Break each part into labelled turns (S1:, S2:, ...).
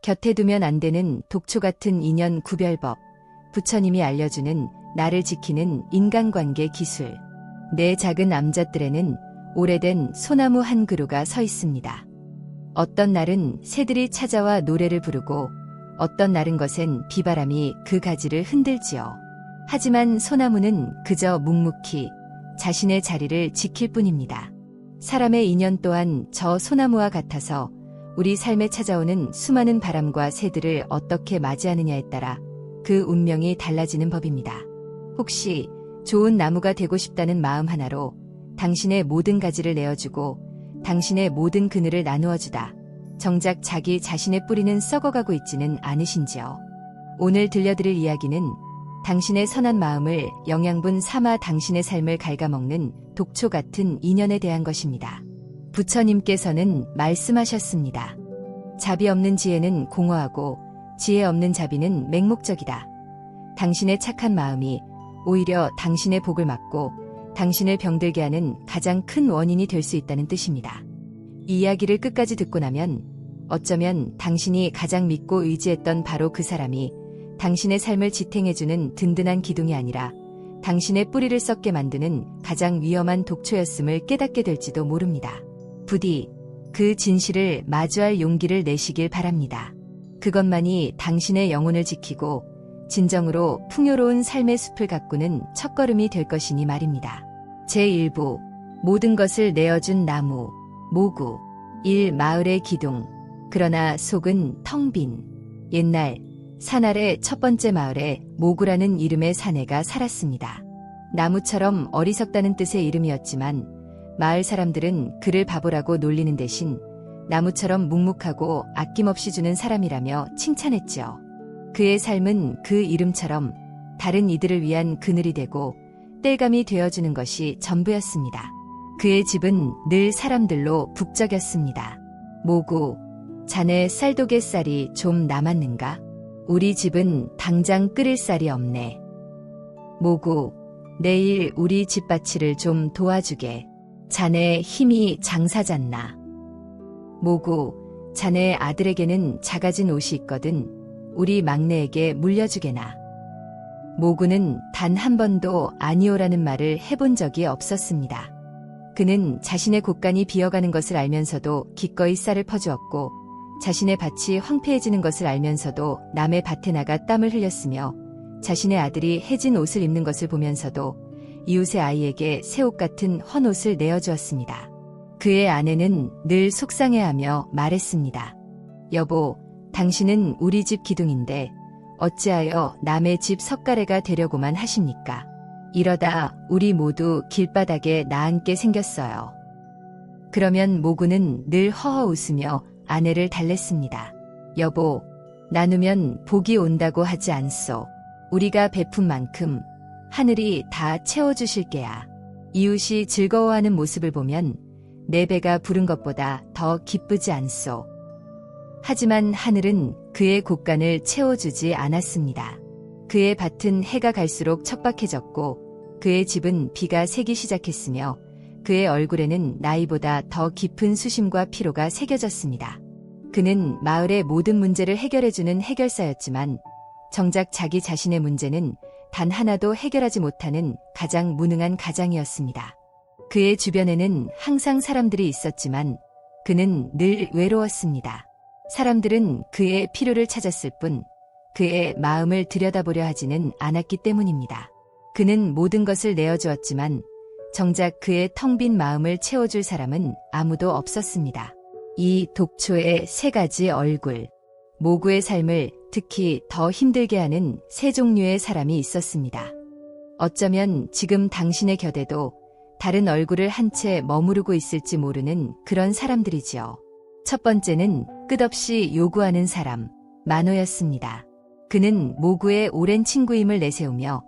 S1: 곁에 두면 안 되는 독초 같은 인연 구별법, 부처님이 알려주는 나를 지키는 인간관계 기술. 내 작은 암잣들에는 오래된 소나무 한 그루가 서 있습니다. 어떤 날은 새들이 찾아와 노래를 부르고 어떤 날은 것엔 비바람이 그 가지를 흔들지요. 하지만 소나무는 그저 묵묵히 자신의 자리를 지킬 뿐입니다. 사람의 인연 또한 저 소나무와 같아서 우리 삶에 찾아오는 수많은 바람과 새들을 어떻게 맞이하느냐에 따라 그 운명이 달라지는 법입니다. 혹시 좋은 나무가 되고 싶다는 마음 하나로 당신의 모든 가지를 내어주고 당신의 모든 그늘을 나누어주다 정작 자기 자신의 뿌리는 썩어가고 있지는 않으신지요? 오늘 들려드릴 이야기는 당신의 선한 마음을 영양분 삼아 당신의 삶을 갉아먹는 독초 같은 인연에 대한 것입니다. 부처님께서는 말씀하셨습니다. 자비 없는 지혜는 공허하고 지혜 없는 자비는 맹목적이다. 당신의 착한 마음이 오히려 당신의 복을 막고 당신을 병들게 하는 가장 큰 원인이 될 수 있다는 뜻입니다. 이 이야기를 끝까지 듣고 나면 어쩌면 당신이 가장 믿고 의지했던 바로 그 사람이 당신의 삶을 지탱해주는 든든한 기둥이 아니라 당신의 뿌리를 썩게 만드는 가장 위험한 독초였음을 깨닫게 될지도 모릅니다. 부디 그 진실을 마주할 용기를 내시길 바랍니다. 그것만이 당신의 영혼을 지키고 진정으로 풍요로운 삶의 숲을 가꾸는 첫걸음이 될 것이니 말입니다. 제1부 모든 것을 내어준 나무 모구 1. 마을의 기둥. 그러나 속은 텅 빈. 옛날 산 아래 첫 번째 마을에 모구라는 이름의 사내가 살았습니다. 나무처럼 어리석다는 뜻의 이름이었지만 마을 사람들은 그를 바보라고 놀리는 대신 나무처럼 묵묵하고 아낌없이 주는 사람이라며 칭찬했지요. 그의 삶은 그 이름처럼 다른 이들을 위한 그늘이 되고 땔감이 되어주는 것이 전부였습니다. 그의 집은 늘 사람들로 북적였습니다. 모구, 자네 쌀독의 쌀이 좀 남았는가? 우리 집은 당장 끓일 쌀이 없네. 모구, 내일 우리 집밭일을 좀 도와주게. 자네 힘이 장사잖나. 모구, 자네 아들에게는 작아진 옷이 있거든. 우리 막내에게 물려주게나. 모구는 단 한 번도 아니오라는 말을 해본 적이 없었습니다. 그는 자신의 곳간이 비어가는 것을 알면서도 기꺼이 쌀을 퍼주었고 자신의 밭이 황폐해지는 것을 알면서도 남의 밭에 나가 땀을 흘렸으며 자신의 아들이 해진 옷을 입는 것을 보면서도 이웃의 아이에게 새 옷 같은 헌옷을 내어주었습니다. 그의 아내는 늘 속상해하며 말했습니다. 여보, 당신은 우리 집 기둥인데 어찌하여 남의 집 석가래가 되려고만 하십니까? 이러다 우리 모두 길바닥에 나앉게 생겼어요. 그러면 모구는 늘 허허 웃으며 아내를 달랬습니다. 여보, 나누면 복이 온다고 하지 않소. 우리가 베푼 만큼 하늘이 다 채워주실 게야. 이웃이 즐거워하는 모습을 보면 내 배가 부른 것보다 더 기쁘지 않소. 하지만 하늘은 그의 곳간을 채워주지 않았습니다. 그의 밭은 해가 갈수록 척박해졌고 그의 집은 비가 새기 시작했으며 그의 얼굴에는 나이보다 더 깊은 수심과 피로가 새겨졌습니다. 그는 마을의 모든 문제를 해결해주는 해결사였지만 정작 자기 자신의 문제는 단 하나도 해결하지 못하는 가장 무능한 가장이었습니다. 그의 주변에는 항상 사람들이 있었지만 그는 늘 외로웠습니다. 사람들은 그의 필요를 찾았을 뿐 그의 마음을 들여다보려 하지는 않았기 때문입니다. 그는 모든 것을 내어주었지만 정작 그의 텅 빈 마음을 채워줄 사람은 아무도 없었습니다. 이 독초의 세 가지 얼굴. 모구의 삶을 특히 더 힘들게 하는 세 종류의 사람이 있었습니다. 어쩌면 지금 당신의 곁에도 다른 얼굴을 한 채 머무르고 있을지 모르는 그런 사람들이지요. 첫 번째는 끝없이 요구하는 사람, 만호였습니다. 그는 모구의 오랜 친구임을 내세우며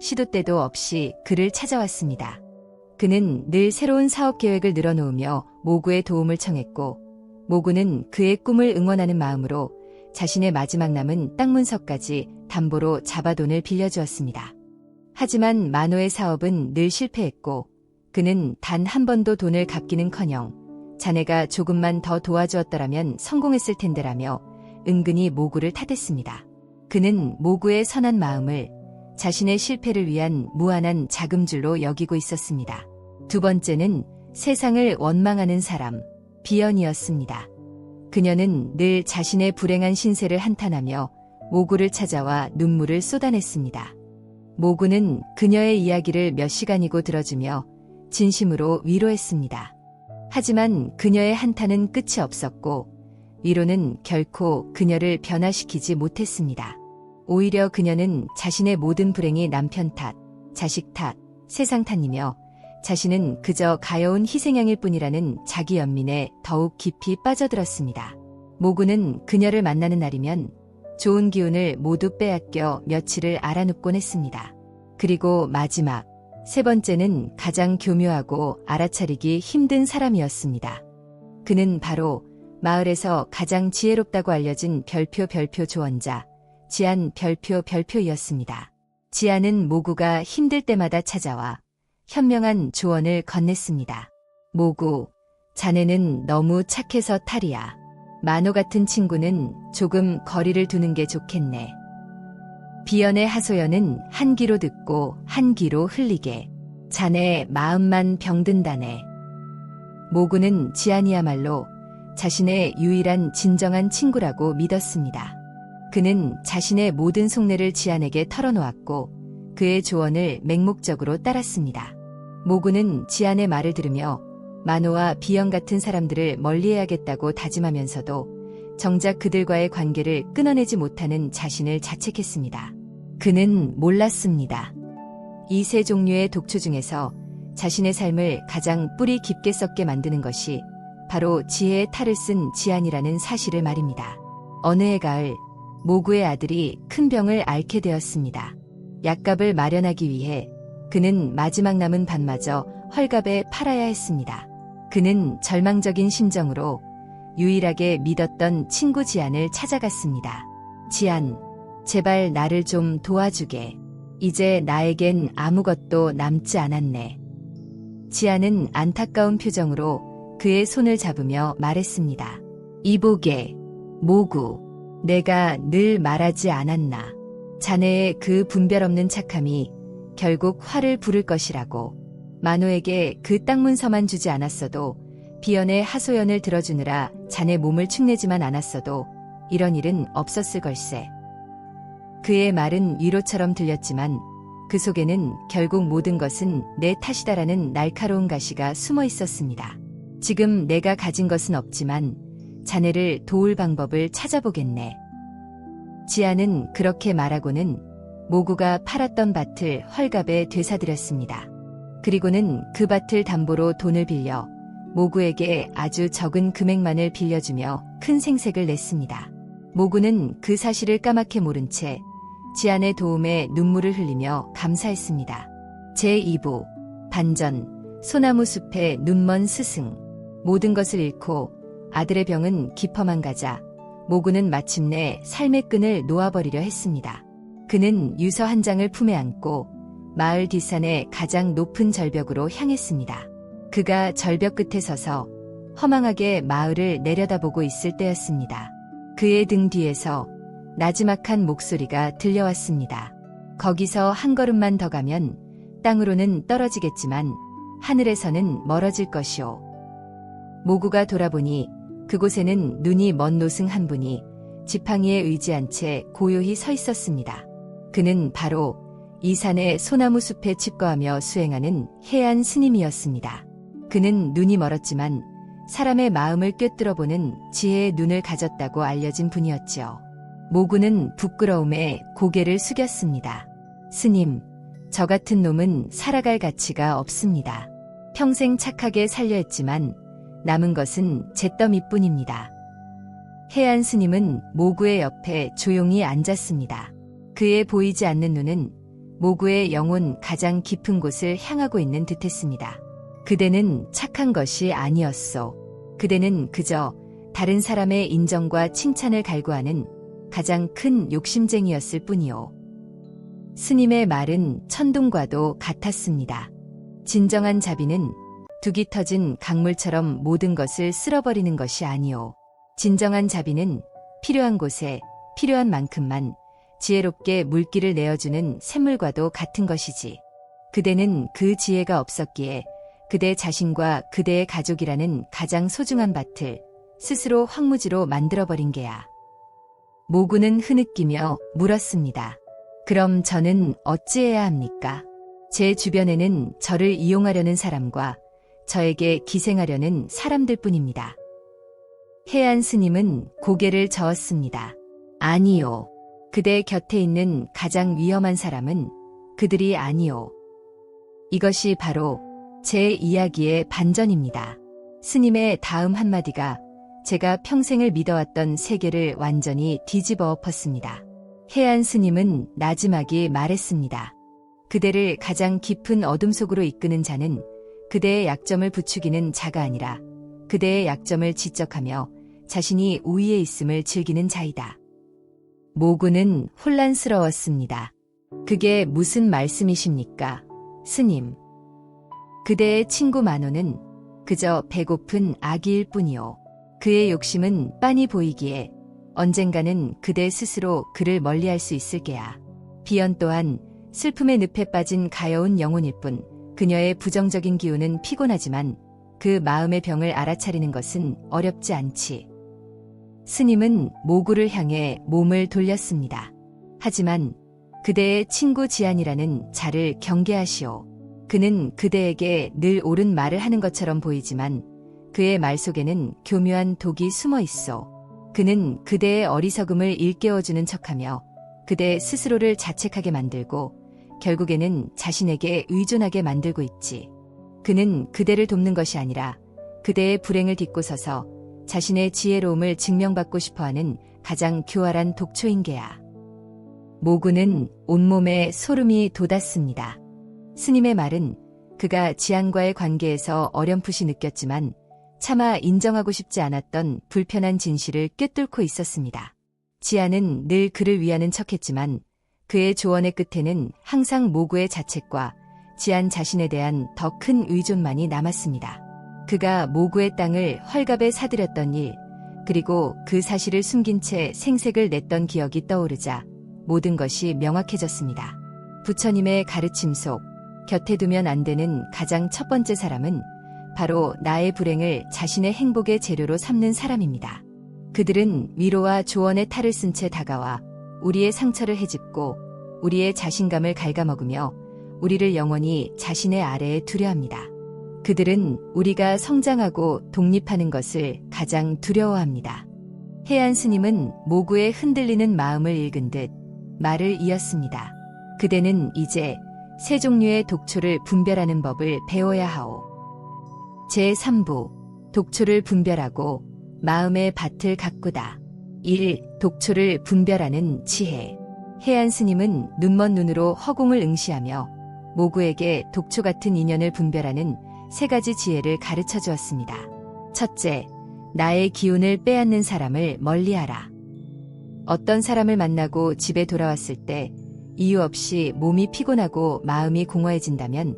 S1: 시도 때도 없이 그를 찾아왔습니다. 그는 늘 새로운 사업 계획을 늘어놓으며 모구의 도움을 청했고 모구는 그의 꿈을 응원하는 마음으로 자신의 마지막 남은 땅 문서까지 담보로 잡아 돈을 빌려주었습니다. 하지만 만호의 사업은 늘 실패했고 그는 단 한 번도 돈을 갚기는커녕 자네가 조금만 더 도와주었더라면 성공했을 텐데라며 은근히 모구를 탓했습니다. 그는 모구의 선한 마음을 자신의 실패를 위한 무한한 자금줄로 여기고 있었습니다. 두 번째는 세상을 원망하는 사람, 비연이었습니다. 그녀는 늘 자신의 불행한 신세를 한탄하며 모구를 찾아와 눈물을 쏟아냈습니다. 모구는 그녀의 이야기를 몇 시간이고 들어주며 진심으로 위로했습니다. 하지만 그녀의 한탄은 끝이 없었고 위로는 결코 그녀를 변화시키지 못했습니다. 오히려 그녀는 자신의 모든 불행이 남편 탓, 자식 탓, 세상 탓이며 자신은 그저 가여운 희생양일 뿐이라는 자기 연민에 더욱 깊이 빠져들었습니다. 모구는 그녀를 만나는 날이면 좋은 기운을 모두 빼앗겨 며칠을 알아눕곤 했습니다. 그리고 마지막, 세 번째는 가장 교묘하고 알아차리기 힘든 사람이었습니다. 그는 바로 마을에서 가장 지혜롭다고 알려진 별표 조언자, 지안 별표이었습니다. 지안은 모구가 힘들 때마다 찾아와 현명한 조언을 건넸습니다. 모구, 자네는 너무 착해서 탈이야. 만호 같은 친구는 조금 거리를 두는 게 좋겠네. 비연의 하소연은 한 귀로 듣고 한 귀로 흘리게. 자네 마음만 병든다네. 모구는 지안이야말로 자신의 유일한 진정한 친구라고 믿었습니다. 그는 자신의 모든 속내를 지안에게 털어놓았고 그의 조언을 맹목적으로 따랐습니다. 모구는 지안의 말을 들으며 만호와 비연 같은 사람들을 멀리해야겠다고 다짐하면서도 정작 그들과의 관계를 끊어내지 못하는 자신을 자책했습니다. 그는 몰랐습니다. 이 세 종류의 독초 중에서 자신의 삶을 가장 뿌리 깊게 썩게 만드는 것이 바로 지혜의 탈을 쓴 지안이라는 사실을 말입니다. 어느 해 가을, 모구의 아들이 큰 병을 앓게 되었습니다. 약값을 마련하기 위해 그는 마지막 남은 밭마저 헐값에 팔아야 했습니다. 그는 절망적인 심정으로 유일하게 믿었던 친구 지안을 찾아갔습니다. 지안, 제발 나를 좀 도와주게. 이제 나에겐 아무것도 남지 않았네. 지안은 안타까운 표정으로 그의 손을 잡으며 말했습니다. 이보게, 모구, 내가 늘 말하지 않았나. 자네의 그 분별 없는 착함이 결국 화를 부를 것이라고. 만호에게 그 땅 문서만 주지 않았어도 비연의 하소연을 들어주느라 자네 몸을 축내지만 않았어도 이런 일은 없었을 걸세. 그의 말은 위로처럼 들렸지만 그 속에는 결국 모든 것은 내 탓이다라는 날카로운 가시가 숨어 있었습니다. 지금 내가 가진 것은 없지만 자네를 도울 방법을 찾아보겠네. 지안은 그렇게 말하고는 모구가 팔았던 밭을 헐값에 되사들였습니다. 그리고는 그 밭을 담보로 돈을 빌려 모구에게 아주 적은 금액만을 빌려주며 큰 생색을 냈습니다. 모구는 그 사실을 까맣게 모른 채 지안의 도움에 눈물을 흘리며 감사했습니다. 제2부 반전, 소나무 숲의 눈먼 스승. 모든 것을 잃고 아들의 병은 깊어만 가자 모구는 마침내 삶의 끈을 놓아버리려 했습니다. 그는 유서 한 장을 품에 안고 마을 뒷산의 가장 높은 절벽으로 향했습니다. 그가 절벽 끝에 서서 허망하게 마을을 내려다보고 있을 때였습니다. 그의 등 뒤에서 나지막한 목소리가 들려왔습니다. 거기서 한 걸음만 더 가면 땅으로는 떨어지겠지만 하늘에서는 멀어질 것이오. 모구가 돌아보니 그곳에는 눈이 먼 노승 한 분이 지팡이에 의지한 채 고요히 서 있었습니다. 그는 바로 이 산의 소나무 숲에 칩거하며 수행하는 해안 스님이었습니다. 그는 눈이 멀었지만 사람의 마음을 꿰뚫어보는 지혜의 눈을 가졌다고 알려진 분이었지요. 모구는 부끄러움에 고개를 숙였습니다. 스님, 저 같은 놈은 살아갈 가치가 없습니다. 평생 착하게 살려 했지만 남은 것은 잿더미뿐입니다. 해안 스님은 모구의 옆에 조용히 앉았습니다. 그의 보이지 않는 눈은 모구의 영혼 가장 깊은 곳을 향하고 있는 듯했습니다. 그대는 착한 것이 아니었소. 그대는 그저 다른 사람의 인정과 칭찬을 갈구하는 가장 큰 욕심쟁이였을 뿐이오. 스님의 말은 천둥과도 같았습니다. 진정한 자비는 둑이 터진 강물처럼 모든 것을 쓸어버리는 것이 아니오. 진정한 자비는 필요한 곳에 필요한 만큼만 지혜롭게 물기를 내어주는 샘물과도 같은 것이지. 그대는 그 지혜가 없었기에 그대 자신과 그대의 가족이라는 가장 소중한 밭을 스스로 황무지로 만들어버린 게야. 모구는 흐느끼며 물었습니다. 그럼 저는 어찌해야 합니까? 제 주변에는 저를 이용하려는 사람과 저에게 기생하려는 사람들 뿐입니다. 해안 스님은 고개를 저었습니다. 아니요. 그대 곁에 있는 가장 위험한 사람은 그들이 아니요. 이것이 바로 제 이야기의 반전입니다. 스님의 다음 한마디가 제가 평생을 믿어왔던 세계를 완전히 뒤집어 엎었습니다. 해안 스님은 나지막이 말했습니다. 그대를 가장 깊은 어둠 속으로 이끄는 자는 그대의 약점을 부추기는 자가 아니라 그대의 약점을 지적하며 자신이 우위에 있음을 즐기는 자이다. 모구는 혼란스러웠습니다. 그게 무슨 말씀이십니까, 스님? 그대의 친구 마노는 그저 배고픈 아기일 뿐이요. 그의 욕심은 빤히 보이기에 언젠가는 그대 스스로 그를 멀리할 수 있을 게야. 비연 또한 슬픔의 늪에 빠진 가여운 영혼일 뿐 그녀의 부정적인 기운은 피곤하지만 그 마음의 병을 알아차리는 것은 어렵지 않지. 스님은 모구를 향해 몸을 돌렸습니다. 하지만 그대의 친구 지안이라는 자를 경계하시오. 그는 그대에게 늘 옳은 말을 하는 것처럼 보이지만 그의 말 속에는 교묘한 독이 숨어 있어. 그는 그대의 어리석음을 일깨워주는 척하며 그대 스스로를 자책하게 만들고 결국에는 자신에게 의존하게 만들고 있지. 그는 그대를 돕는 것이 아니라 그대의 불행을 딛고 서서 자신의 지혜로움을 증명받고 싶어하는 가장 교활한 독초인 게야. 모구는 온몸에 소름이 돋았습니다. 스님의 말은 그가 지안과의 관계에서 어렴풋이 느꼈지만 차마 인정하고 싶지 않았던 불편한 진실을 꿰뚫고 있었습니다. 지안은 늘 그를 위하는 척했지만 그의 조언의 끝에는 항상 모구의 자책과 지안 자신에 대한 더 큰 의존만이 남았습니다. 그가 모구의 땅을 헐값에 사들였던 일, 그리고 그 사실을 숨긴 채 생색을 냈던 기억이 떠오르자 모든 것이 명확해졌습니다. 부처님의 가르침 속 곁에 두면 안 되는 가장 첫 번째 사람은 바로 나의 불행을 자신의 행복의 재료로 삼는 사람입니다. 그들은 위로와 조언의 탈을 쓴 채 다가와 우리의 상처를 헤집고 우리의 자신감을 갉아먹으며 우리를 영원히 자신의 아래에 두려 합니다. 그들은 우리가 성장하고 독립하는 것을 가장 두려워합니다. 해안 스님은 모구의 흔들리는 마음을 읽은 듯 말을 이었습니다. 그대는 이제 세 종류의 독초를 분별하는 법을 배워야 하오. 제3부 독초를 분별하고 마음의 밭을 가꾸다. 1. 독초를 분별하는 지혜. 해안 스님은 눈먼 눈으로 허공을 응시하며 모구에게 독초 같은 인연을 분별하는 세 가지 지혜를 가르쳐 주었습니다. 첫째, 나의 기운을 빼앗는 사람을 멀리하라. 어떤 사람을 만나고 집에 돌아왔을 때 이유 없이 몸이 피곤하고 마음이 공허해진다면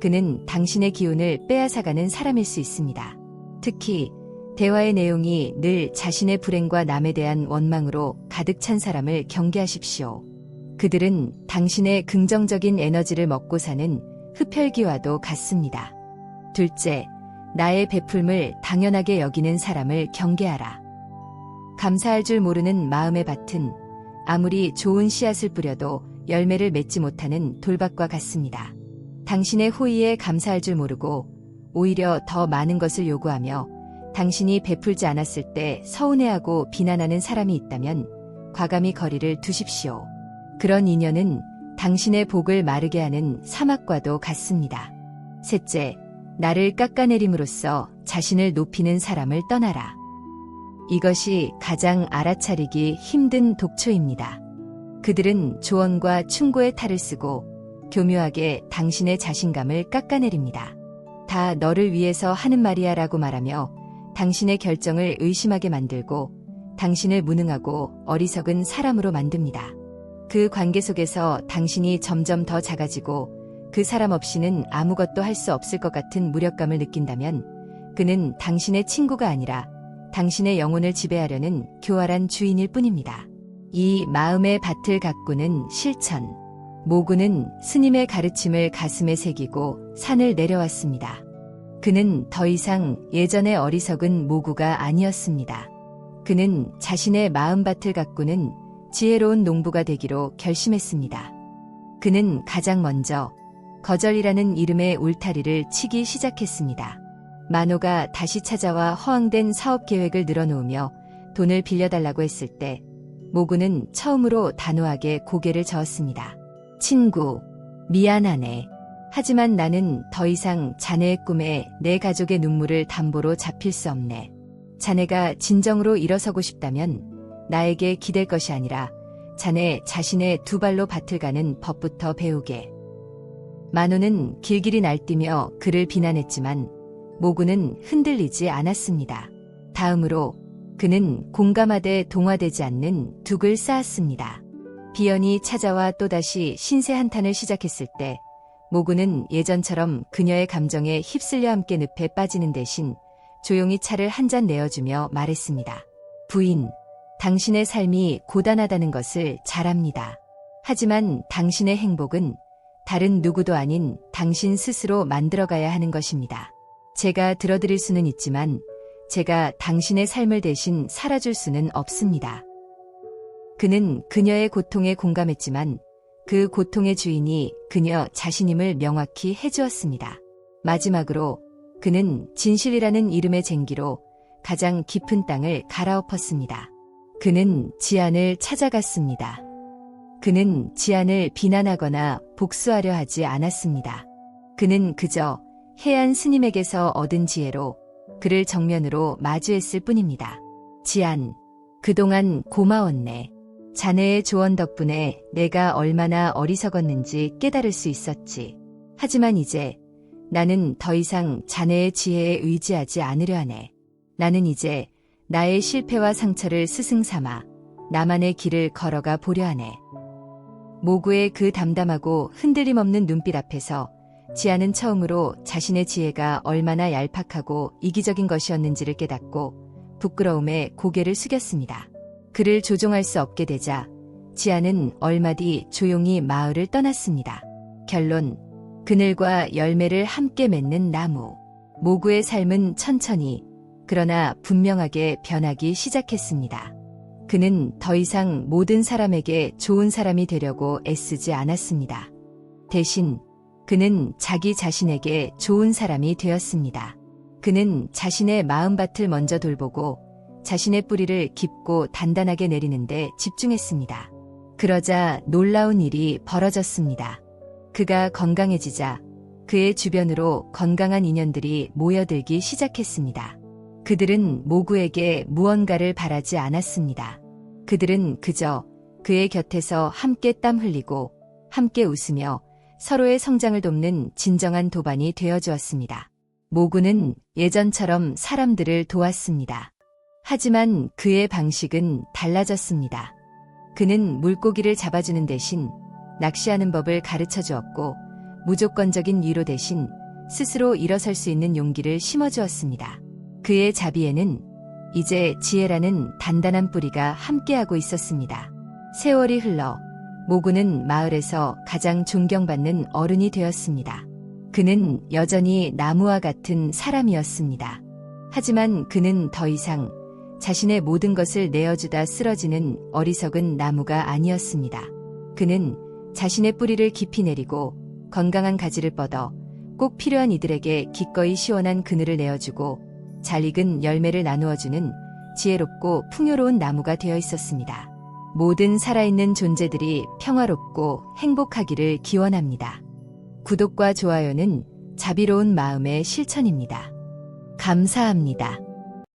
S1: 그는 당신의 기운을 빼앗아가는 사람일 수 있습니다. 특히 대화의 내용이 늘 자신의 불행과 남에 대한 원망으로 가득 찬 사람을 경계하십시오. 그들은 당신의 긍정적인 에너지를 먹고 사는 흡혈귀와도 같습니다. 둘째, 나의 베풀음을 당연하게 여기는 사람을 경계하라. 감사할 줄 모르는 마음의 밭은 아무리 좋은 씨앗을 뿌려도 열매를 맺지 못하는 돌밭과 같습니다. 당신의 호의에 감사할 줄 모르고 오히려 더 많은 것을 요구하며 당신이 베풀지 않았을 때 서운해하고 비난하는 사람이 있다면 과감히 거리를 두십시오. 그런 인연은 당신의 복을 마르게 하는 사막과도 같습니다. 셋째, 나를 깎아내림으로써 자신을 높이는 사람을 떠나라. 이것이 가장 알아차리기 힘든 독초입니다. 그들은 조언과 충고의 탈을 쓰고 교묘하게 당신의 자신감을 깎아내립니다. 다 너를 위해서 하는 말이야 라고 말하며 당신의 결정을 의심하게 만들고 당신을 무능하고 어리석은 사람으로 만듭니다. 그 관계 속에서 당신이 점점 더 작아지고 그 사람 없이는 아무것도 할 수 없을 것 같은 무력감을 느낀다면 그는 당신의 친구가 아니라 당신의 영혼을 지배하려는 교활한 주인일 뿐입니다. 이 마음의 밭을 가꾸는 실천. 모구는 스님의 가르침을 가슴에 새기고 산을 내려왔습니다. 그는 더 이상 예전의 어리석은 모구가 아니었습니다. 그는 자신의 마음밭을 가꾸는 지혜로운 농부가 되기로 결심했습니다. 그는 가장 먼저 거절이라는 이름의 울타리를 치기 시작했습니다. 만호가 다시 찾아와 허황된 사업 계획을 늘어놓으며 돈을 빌려달라고 했을 때 모구는 처음으로 단호하게 고개를 저었습니다. 친구, 미안하네. 하지만 나는 더 이상 자네의 꿈에 내 가족의 눈물을 담보로 잡힐 수 없네. 자네가 진정으로 일어서고 싶다면 나에게 기댈 것이 아니라 자네 자신의 두 발로 밭을 가는 법부터 배우게. 만호는 길길이 날뛰며 그를 비난했지만 모구는 흔들리지 않았습니다. 다음으로 그는 공감하되 동화되지 않는 둑을 쌓았습니다. 비연이 찾아와 또다시 신세 한탄을 시작했을 때 모구는 예전처럼 그녀의 감정에 휩쓸려 함께 늪에 빠지는 대신 조용히 차를 한 잔 내어주며 말했습니다. 부인, 당신의 삶이 고단하다는 것을 잘 압니다. 하지만 당신의 행복은 다른 누구도 아닌 당신 스스로 만들어가야 하는 것입니다. 제가 들어드릴 수는 있지만 제가 당신의 삶을 대신 살아줄 수는 없습니다. 그는 그녀의 고통에 공감했지만 그 고통의 주인이 그녀 자신임을 명확히 해주었습니다. 마지막으로 그는 진실이라는 이름의 쟁기로 가장 깊은 땅을 갈아엎었습니다. 그는 지안을 찾아갔습니다. 그는 지안을 비난하거나 복수하려 하지 않았습니다. 그는 그저 해안 스님에게서 얻은 지혜로 그를 정면으로 마주했을 뿐입니다. 지안, 그동안 고마웠네. 자네의 조언 덕분에 내가 얼마나 어리석었는지 깨달을 수 있었지. 하지만 이제 나는 더 이상 자네의 지혜에 의지하지 않으려 하네. 나는 이제 나의 실패와 상처를 스승 삼아 나만의 길을 걸어가 보려 하네. 모구의 그 담담하고 흔들림 없는 눈빛 앞에서 지안은 처음으로 자신의 지혜가 얼마나 얄팍하고 이기적인 것이었는지를 깨닫고 부끄러움에 고개를 숙였습니다. 그를 조종할 수 없게 되자 지안은 얼마 뒤 조용히 마을을 떠났습니다. 결론, 그늘과 열매를 함께 맺는 나무. 모구의 삶은 천천히 그러나 분명하게 변하기 시작했습니다. 그는 더 이상 모든 사람에게 좋은 사람이 되려고 애쓰지 않았습니다. 대신 그는 자기 자신에게 좋은 사람이 되었습니다. 그는 자신의 마음밭을 먼저 돌보고 자신의 뿌리를 깊고 단단하게 내리는데 집중했습니다. 그러자 놀라운 일이 벌어졌습니다. 그가 건강해지자 그의 주변으로 건강한 인연들이 모여들기 시작했습니다. 그들은 모구에게 무언가를 바라지 않았습니다. 그들은 그저 그의 곁에서 함께 땀 흘리고 함께 웃으며 서로의 성장을 돕는 진정한 도반이 되어주었습니다. 모구는 예전처럼 사람들을 도왔습니다. 하지만 그의 방식은 달라졌습니다. 그는 물고기를 잡아주는 대신 낚시하는 법을 가르쳐 주었고 무조건적인 위로 대신 스스로 일어설 수 있는 용기를 심어주었습니다. 그의 자비에는 이제 지혜라는 단단한 뿌리가 함께하고 있었습니다. 세월이 흘러 모구는 마을에서 가장 존경받는 어른이 되었습니다. 그는 여전히 나무와 같은 사람이었습니다. 하지만 그는 더 이상 자신의 모든 것을 내어주다 쓰러지는 어리석은 나무가 아니었습니다. 그는 자신의 뿌리를 깊이 내리고 건강한 가지를 뻗어 꼭 필요한 이들에게 기꺼이 시원한 그늘을 내어주고 잘 익은 열매를 나누어주는 지혜롭고 풍요로운 나무가 되어 있었습니다. 모든 살아있는 존재들이 평화롭고 행복하기를 기원합니다. 구독과 좋아요는 자비로운 마음의 실천입니다. 감사합니다.